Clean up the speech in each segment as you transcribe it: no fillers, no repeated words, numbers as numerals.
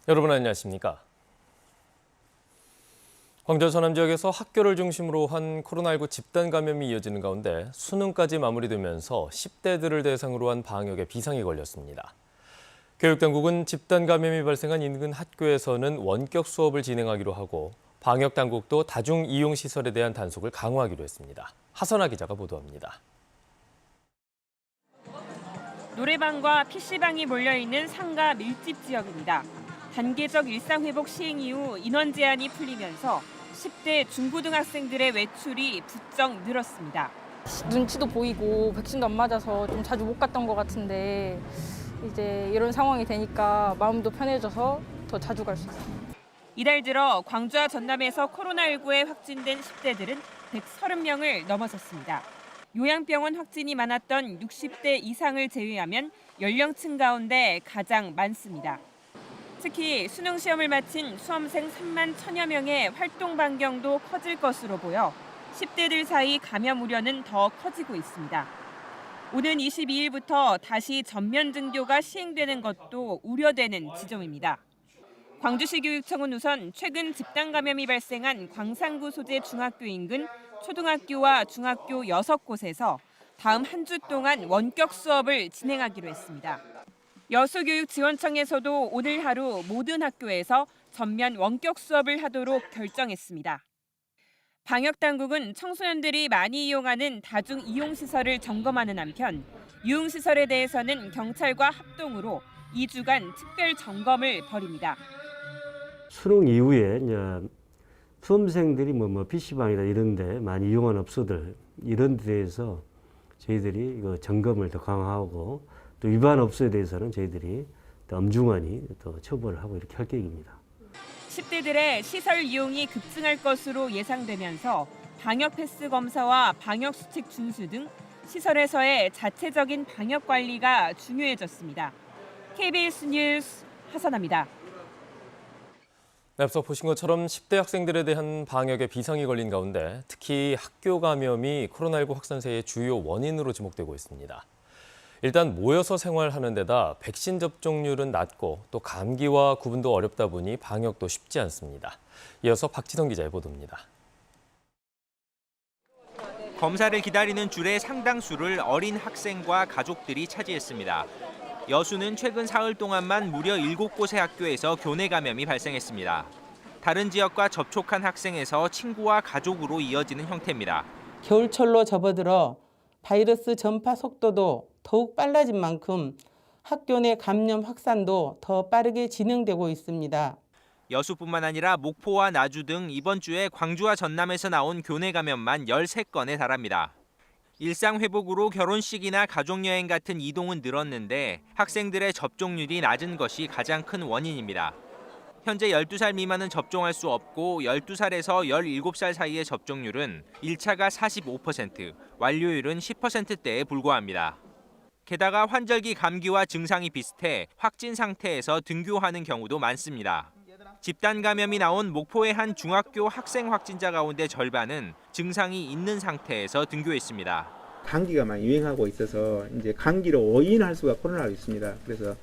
여러분 안녕하십니까? 광주 전남 지역에서 학교를 중심으로 한 코로나19 집단 감염이 이어지는 가운데 수능까지 마무리되면서 10대들을 대상으로 한 방역에 비상이 걸렸습니다. 교육당국은 집단 감염이 발생한 인근 학교에서는 원격 수업을 진행하기로 하고 방역당국도 다중 이용시설에 대한 단속을 강화하기로 했습니다. 하선아 기자가 보도합니다. 노래방과 PC방이 몰려있는 상가 밀집 지역입니다. 단계적 일상회복 시행 이후 인원 제한이 풀리면서 10대 중고등학생들의 외출이 부쩍 늘었습니다. 눈치도 보이고 백신도 안 맞아서 좀 자주 못 갔던 것 같은데 이제 이런 상황이 되니까 마음도 편해져서 더 자주 갈 수 있어요. 이달 들어 광주와 전남에서 코로나19에 확진된 10대들은 130명을 넘어섰습니다. 요양병원 확진이 많았던 60대 이상을 제외하면 연령층 가운데 가장 많습니다. 특히 수능 시험을 마친 수험생 3만 1천여 명의 활동 반경도 커질 것으로 보여 10대들 사이 감염 우려는 더 커지고 있습니다. 오는 22일부터 다시 전면 등교가 시행되는 것도 우려되는 지점입니다. 광주시 교육청은 우선 최근 집단 감염이 발생한 광산구 소재 중학교 인근 초등학교와 중학교 6곳에서 다음 한 주 동안 원격 수업을 진행하기로 했습니다. 여수교육지원청에서도 오늘 하루 모든 학교에서 전면 원격 수업을 하도록 결정했습니다. 방역당국은 청소년들이 많이 이용하는 다중 이용시설을 점검하는 한편 유흥시설에 대해서는 경찰과 합동으로 2주간 특별 점검을 벌입니다. 수능 이후에 이제 수험생들이 PC방이나 이런 데 많이 이용하는 업소들 이런 데에서 저희들이 점검을 더 강화하고 또 위반 업소에 대해서는 저희들이 더 엄중하니 더 처벌을 하고 이렇게 할 계획입니다. 10대들의 시설 이용이 급증할 것으로 예상되면서 방역 패스 검사와 방역 수칙 준수 등 시설에서의 자체적인 방역 관리가 중요해졌습니다. KBS 뉴스 하선아입니다. 앞서 보신 것처럼 10대 학생들에 대한 방역에 비상이 걸린 가운데 특히 학교 감염이 코로나19 확산세의 주요 원인으로 지목되고 있습니다. 일단 모여서 생활하는 데다 백신 접종률은 낮고 또 감기와 구분도 어렵다 보니 방역도 쉽지 않습니다. 이어서 박지성 기자의 보도입니다. 검사를 기다리는 줄의 상당수를 어린 학생과 가족들이 차지했습니다. 여수는 최근 사흘 동안만 무려 7곳의 학교에서 교내 감염이 발생했습니다. 다른 지역과 접촉한 학생에서 친구와 가족으로 이어지는 형태입니다. 겨울철로 접어들어 바이러스 전파 속도도 더욱 빨라진 만큼 학교 내 감염 확산도 더 빠르게 진행되고 있습니다. 여수뿐만 아니라 목포와 나주 등 이번 주에 광주와 전남에서 나온 교내 감염만 13건에 달합니다. 일상 회복으로 결혼식이나 가족여행 같은 이동은 늘었는데 학생들의 접종률이 낮은 것이 가장 큰 원인입니다. 현재 12살 미만은 접종할 수 없고 12살에서 17살 사이의 접종률은 1차가 45%, 완료율은 10%대에 불과합니다. 게다가 환절기 감기와 증상이 비슷해 확진 상태에서 등교하는 경우도 많습니다. 집단 감염이 나온 목포의 한 중학교 학생 확진자 가운데 절반은 증상이 있는 상태에서 등교했습니다. 감기가 많이 유행하고 있어서 이제 감기로 오인할 수가 코로나가 있습니다. 그래서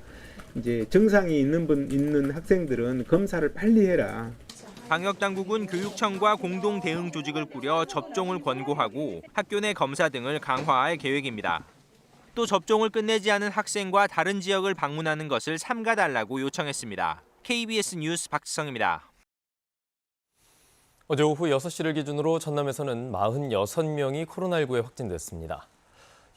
이제 증상이 있는 학생들은 검사를 빨리 해라. 방역당국은 교육청과 공동 대응 조직을 꾸려 접종을 권고하고 학교 내 검사 등을 강화할 계획입니다. 또 접종을 끝내지 않은 학생과 다른 지역을 방문하는 것을 삼가달라고 요청했습니다. KBS 뉴스 박지성입니다. 어제 오후 6시를 기준으로 전남에서는 46명이 코로나19에 확진됐습니다.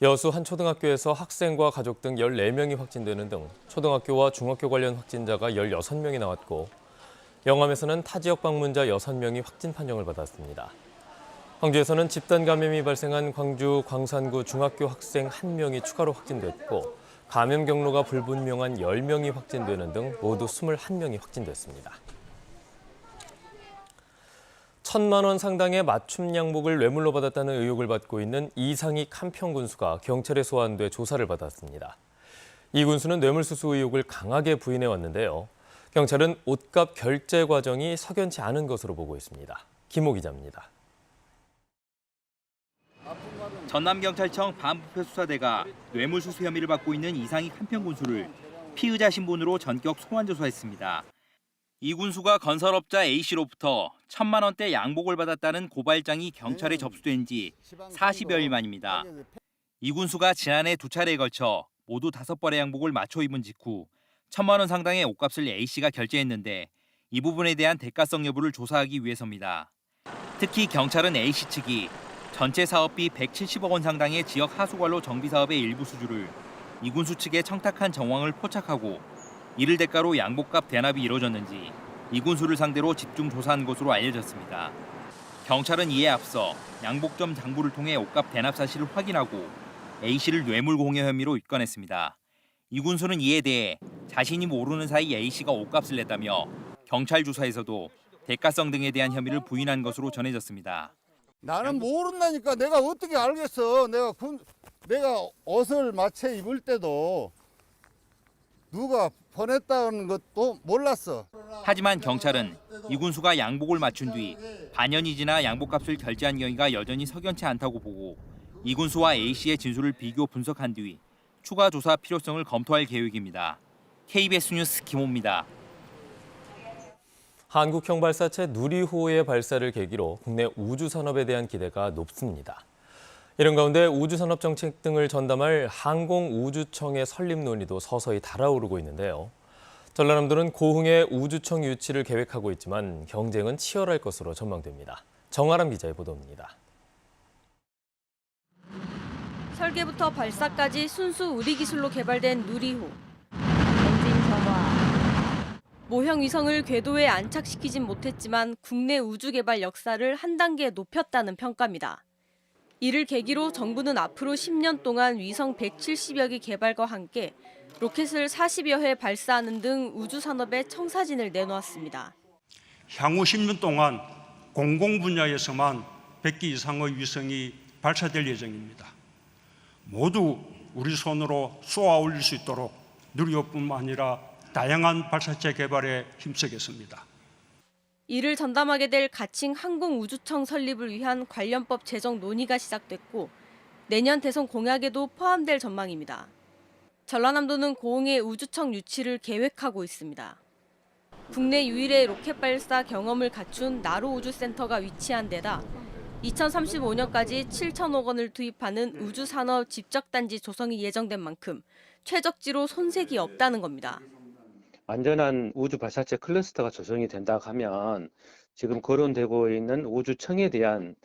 여수 한 초등학교에서 학생과 가족 등 14명이 확진되는 등 초등학교와 중학교 관련 확진자가 16명이 나왔고 영암에서는 타 지역 방문자 6명이 확진 판정을 받았습니다. 광주에서는 집단 감염이 발생한 광주 광산구 중학교 학생 1명이 추가로 확진됐고 감염 경로가 불분명한 10명이 확진되는 등 모두 21명이 확진됐습니다. 1,000만 원 상당의 맞춤 양복을 뇌물로 받았다는 의혹을 받고 있는 이상익 한평 군수가 경찰에 소환돼 조사를 받았습니다. 이 군수는 뇌물수수 의혹을 강하게 부인해왔는데요. 경찰은 옷값 결제 과정이 석연치 않은 것으로 보고 있습니다. 김호 기자입니다. 전남경찰청 반부패수사대가 뇌물수수 혐의를 받고 있는 이상익 한평 군수를 피의자 신분으로 전격 소환 조사했습니다. 이군수가 건설업자 A씨로부터 1,000만 원대 양복을 받았다는 고발장이 경찰에 접수된 지 40여일 만입니다. 이군수가 지난해 2차례에 걸쳐 모두 5벌의 양복을 맞춰 입은 직후 1,000만 원 상당의 옷값을 A씨가 결제했는데 이 부분에 대한 대가성 여부를 조사하기 위해서입니다. 특히 경찰은 A씨 측이 전체 사업비 170억 원 상당의 지역 하수관로 정비 사업의 일부 수주를 이군수 측에 청탁한 정황을 포착하고 이를 대가로 양복값 대납이 이루어졌는지 이군수를 상대로 집중 조사한 것으로 알려졌습니다. 경찰은 이에 앞서 양복점 장부를 통해 옷값 대납 사실을 확인하고 A씨를 뇌물 공여 혐의로 입건했습니다. 이군수는 이에 대해 자신이 모르는 사이 A씨가 옷값을 냈다며 경찰 조사에서도 대가성 등에 대한 혐의를 부인한 것으로 전해졌습니다. 나는 모른다니까. 내가 어떻게 알겠어. 내가 옷을 맞춰 입을 때도 누가 보냈다는 것도 몰랐어. 하지만 경찰은 이군수가 양복을 맞춘 뒤 반년이 지나 양복값을 결제한 경위가 여전히 석연치 않다고 보고 이군수와 A씨의 진술을 비교 분석한 뒤 추가 조사 필요성을 검토할 계획입니다. KBS 뉴스 김호입니다. 한국형 발사체 누리호의 발사를 계기로 국내 우주산업에 대한 기대가 높습니다. 이런 가운데 우주산업 정책 등을 전담할 항공우주청의 설립 논의도 서서히 달아오르고 있는데요. 전라남도는 고흥에 우주청 유치를 계획하고 있지만 경쟁은 치열할 것으로 전망됩니다. 정아람 기자의 보도입니다. 설계부터 발사까지 순수 우리 기술로 개발된 누리호. 엔진 점화. 모형 위성을 궤도에 안착시키진 못했지만 국내 우주 개발 역사를 한 단계 높였다는 평가입니다. 이를 계기로 정부는 앞으로 10년 동안 위성 170여 기 개발과 함께 로켓을 40여 회 발사하는 등 우주 산업에 청사진을 내놓았습니다. 향후 10년 동안 공공 분야에서만 100기 이상의 위성이 발사될 예정입니다. 모두 우리 손으로 쏘아 올릴 수 있도록 누리호뿐만 아니라 다양한 발사체 개발에 힘쓰겠습니다. 이를 전담하게 될 가칭 항공우주청 설립을 위한 관련법 제정 논의가 시작됐고 내년 대선 공약에도 포함될 전망입니다. 전라남도는 고흥에 우주청 유치를 계획하고 있습니다. 국내 유일의 로켓 발사 경험을 갖춘 나로우주센터가 위치한 데다 2035년까지 7천억 원을 투입하는 우주산업 집적단지 조성이 예정된 만큼 최적지로 손색이 없다는 겁니다. 안전한 우주 발사체 클러스터가 조성이 된다 하면 지금 거론되고 있는 우주청에 대한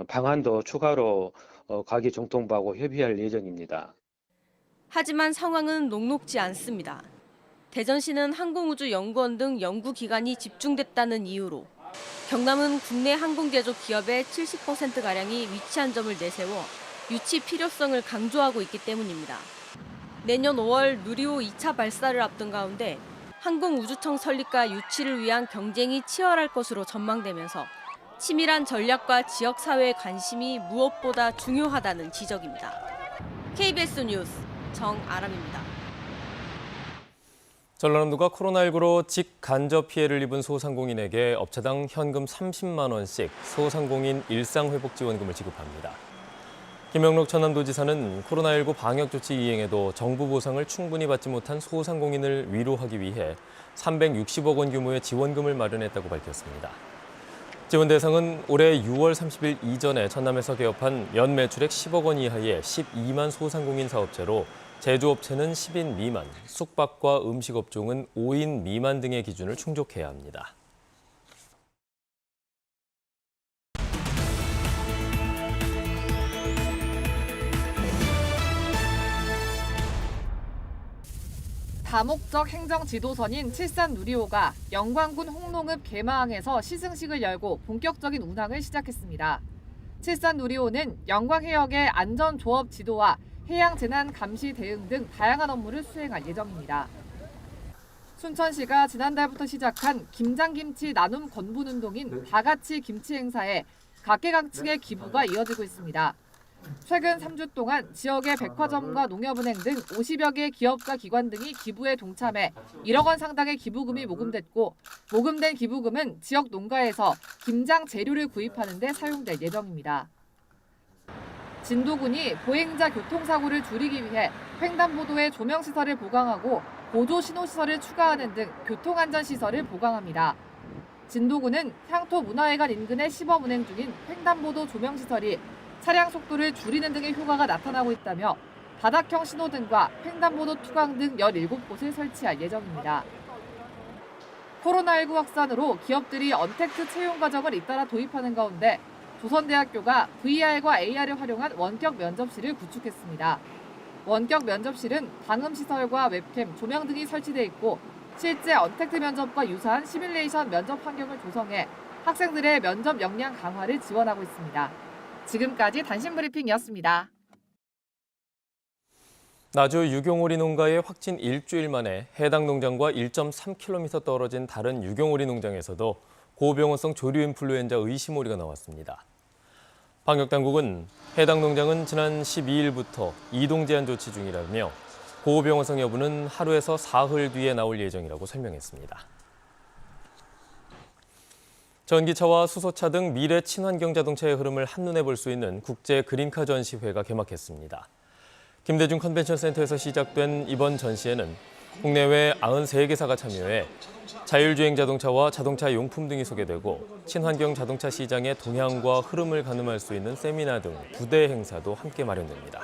방안도 추가로 과기정통부하고 협의할 예정입니다. 하지만 상황은 녹록지 않습니다. 대전시는 항공우주연구원 등 연구기관이 집중됐다는 이유로 경남은 국내 항공제조 기업의 70%가량이 위치한 점을 내세워 유치 필요성을 강조하고 있기 때문입니다. 내년 5월 누리호 2차 발사를 앞둔 가운데 항공우주청 설립과 유치를 위한 경쟁이 치열할 것으로 전망되면서 치밀한 전략과 지역사회의 관심이 무엇보다 중요하다는 지적입니다. KBS 뉴스 정아람입니다. 전라남도가 코로나19로 직간접 피해를 입은 소상공인에게 업체당 현금 30만 원씩 소상공인 일상회복지원금을 지급합니다. 김영록 전남도지사는 코로나19 방역조치 이행에도 정부 보상을 충분히 받지 못한 소상공인을 위로하기 위해 360억 원 규모의 지원금을 마련했다고 밝혔습니다. 지원 대상은 올해 6월 30일 이전에 전남에서 개업한 연 매출액 10억 원 이하의 12만 소상공인 사업체로 제조업체는 10인 미만, 숙박과 음식업종은 5인 미만 등의 기준을 충족해야 합니다. 다목적 행정지도선인 칠산누리호가 영광군 홍농읍 개마항에서 시승식을 열고 본격적인 운항을 시작했습니다. 칠산누리호는 영광해역의 안전조업 지도와 해양재난 감시 대응 등 다양한 업무를 수행할 예정입니다. 순천시가 지난달부터 시작한 김장김치 나눔 건분운동인 다같이 김치 행사에 각계각층의 기부가 이어지고 있습니다. 최근 3주 동안 지역의 백화점과 농협은행 등 50여 개 기업과 기관 등이 기부에 동참해 1억 원 상당의 기부금이 모금됐고 모금된 기부금은 지역 농가에서 김장 재료를 구입하는 데 사용될 예정입니다. 진도군이 보행자 교통사고를 줄이기 위해 횡단보도에 조명시설을 보강하고 보조 신호시설을 추가하는 등 교통안전시설을 보강합니다. 진도구는 향토 문화회관 인근의 시범 운행 중인 횡단보도 조명시설이 차량 속도를 줄이는 등의 효과가 나타나고 있다며 다닥형 신호등과 횡단보도 투광 등 17곳을 설치할 예정입니다. 코로나19 확산으로 기업들이 언택트 채용 과정을 잇따라 도입하는 가운데 조선대학교가 VR과 AR을 활용한 원격 면접실을 구축했습니다. 원격 면접실은 방음시설과 웹캠, 조명 등이 설치돼 있고 실제 언택트 면접과 유사한 시뮬레이션 면접 환경을 조성해 학생들의 면접 역량 강화를 지원하고 있습니다. 지금까지 단신브리핑이었습니다. 나주 유경오리 농가의 확진 일주일 만에 해당 농장과 1.3km 떨어진 다른 유경오리 농장에서도 고병원성 조류인플루엔자 의심 오리가 나왔습니다. 방역당국은 해당 농장은 지난 12일부터 이동 제한 조치 중이라며 고병원성 여부는 하루에서 사흘 뒤에 나올 예정이라고 설명했습니다. 전기차와 수소차 등 미래 친환경 자동차의 흐름을 한눈에 볼 수 있는 국제 그린카 전시회가 개막했습니다. 김대중 컨벤션 센터에서 시작된 이번 전시회는 국내외 93개사가 참여해 자율주행 자동차와 자동차 용품 등이 소개되고 친환경 자동차 시장의 동향과 흐름을 가늠할 수 있는 세미나 등 2대 행사도 함께 마련됩니다.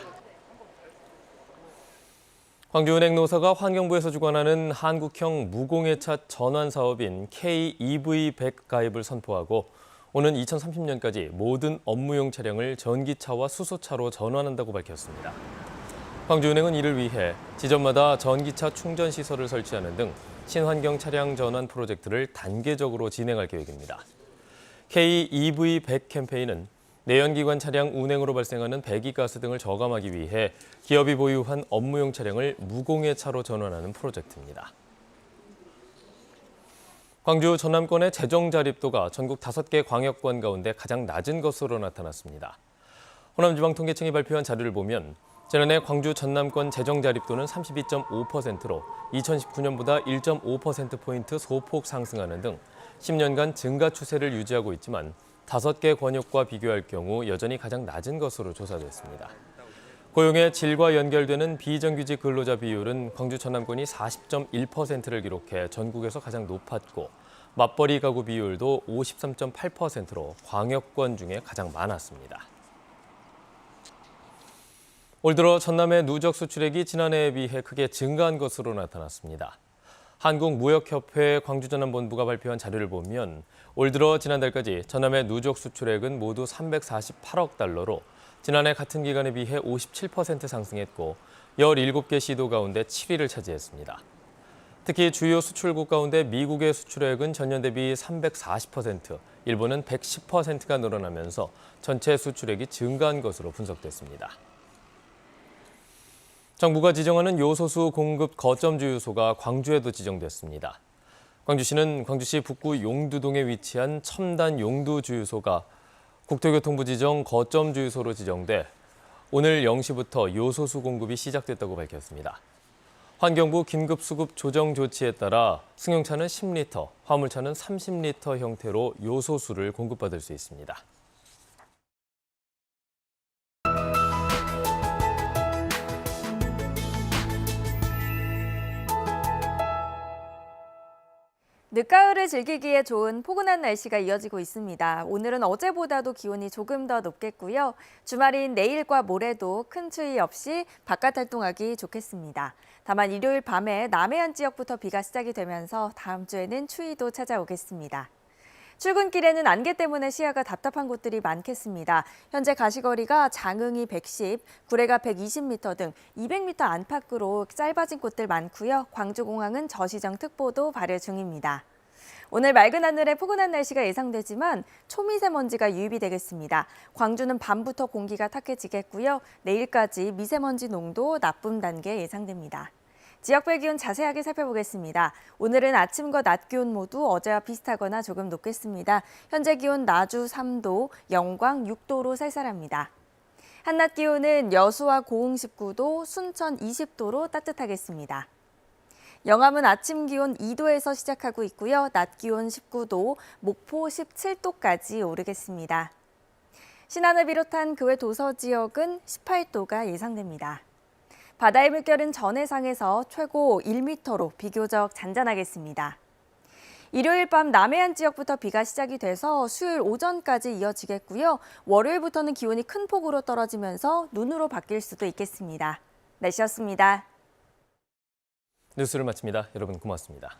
광주은행노사가 환경부에서 주관하는 한국형 무공해차 전환 사업인 K-EV100 가입을 선포하고 오는 2030년까지 모든 업무용 차량을 전기차와 수소차로 전환한다고 밝혔습니다. 광주은행은 이를 위해 지점마다 전기차 충전 시설을 설치하는 등 친환경 차량 전환 프로젝트를 단계적으로 진행할 계획입니다. K-EV100 캠페인은 내연기관 차량 운행으로 발생하는 배기가스 등을 저감하기 위해 기업이 보유한 업무용 차량을 무공해차로 전환하는 프로젝트입니다. 광주 전남권의 재정 자립도가 전국 5개 광역권 가운데 가장 낮은 것으로 나타났습니다. 호남지방통계청이 발표한 자료를 보면 지난해 광주 전남권 재정 자립도는 32.5%로 2019년보다 1.5%포인트 소폭 상승하는 등 10년간 증가 추세를 유지하고 있지만 5개 권역과 비교할 경우 여전히 가장 낮은 것으로 조사됐습니다. 고용의 질과 연결되는 비정규직 근로자 비율은 광주 전남권이 40.1%를 기록해 전국에서 가장 높았고 맞벌이 가구 비율도 53.8%로 광역권 중에 가장 많았습니다. 올 들어 전남의 누적 수출액이 지난해에 비해 크게 증가한 것으로 나타났습니다. 한국무역협회 광주전남본부가 발표한 자료를 보면 올 들어 지난달까지 전남의 누적 수출액은 모두 348억 달러로 지난해 같은 기간에 비해 57% 상승했고 17개 시도 가운데 7위를 차지했습니다. 특히 주요 수출국 가운데 미국의 수출액은 전년 대비 340%, 일본은 110%가 늘어나면서 전체 수출액이 증가한 것으로 분석됐습니다. 정부가 지정하는 요소수 공급 거점 주유소가 광주에도 지정됐습니다. 광주시는 광주시 북구 용두동에 위치한 첨단 용두 주유소가 국토교통부 지정 거점 주유소로 지정돼 오늘 0시부터 요소수 공급이 시작됐다고 밝혔습니다. 환경부 긴급수급 조정 조치에 따라 승용차는 10리터, 화물차는 30리터 형태로 요소수를 공급받을 수 있습니다. 늦가을을 즐기기에 좋은 포근한 날씨가 이어지고 있습니다. 오늘은 어제보다도 기온이 조금 더 높겠고요. 주말인 내일과 모레도 큰 추위 없이 바깥 활동하기 좋겠습니다. 다만 일요일 밤에 남해안 지역부터 비가 시작이 되면서 다음 주에는 추위도 찾아오겠습니다. 출근길에는 안개 때문에 시야가 답답한 곳들이 많겠습니다. 현재 가시거리가 장흥이 110, 구례가 120m 등 200m 안팎으로 짧아진 곳들 많고요. 광주공항은 저시정특보도 발효 중입니다. 오늘 맑은 하늘에 포근한 날씨가 예상되지만 초미세먼지가 유입이 되겠습니다. 광주는 밤부터 공기가 탁해지겠고요. 내일까지 미세먼지 농도 나쁨 단계 예상됩니다. 지역별 기온 자세하게 살펴보겠습니다. 오늘은 아침과 낮 기온 모두 어제와 비슷하거나 조금 높겠습니다. 현재 기온 나주 3도, 영광 6도로 쌀쌀합니다. 한낮 기온은 여수와 고흥 19도, 순천 20도로 따뜻하겠습니다. 영암은 아침 기온 2도에서 시작하고 있고요. 낮 기온 19도, 목포 17도까지 오르겠습니다. 신안을 비롯한 그 외 도서 지역은 18도가 예상됩니다. 바다의 물결은 전해상에서 최고 1m로 비교적 잔잔하겠습니다. 일요일 밤 남해안 지역부터 비가 시작이 돼서 수요일 오전까지 이어지겠고요. 월요일부터는 기온이 큰 폭으로 떨어지면서 눈으로 바뀔 수도 있겠습니다. 날씨였습니다. 뉴스를 마칩니다. 여러분 고맙습니다.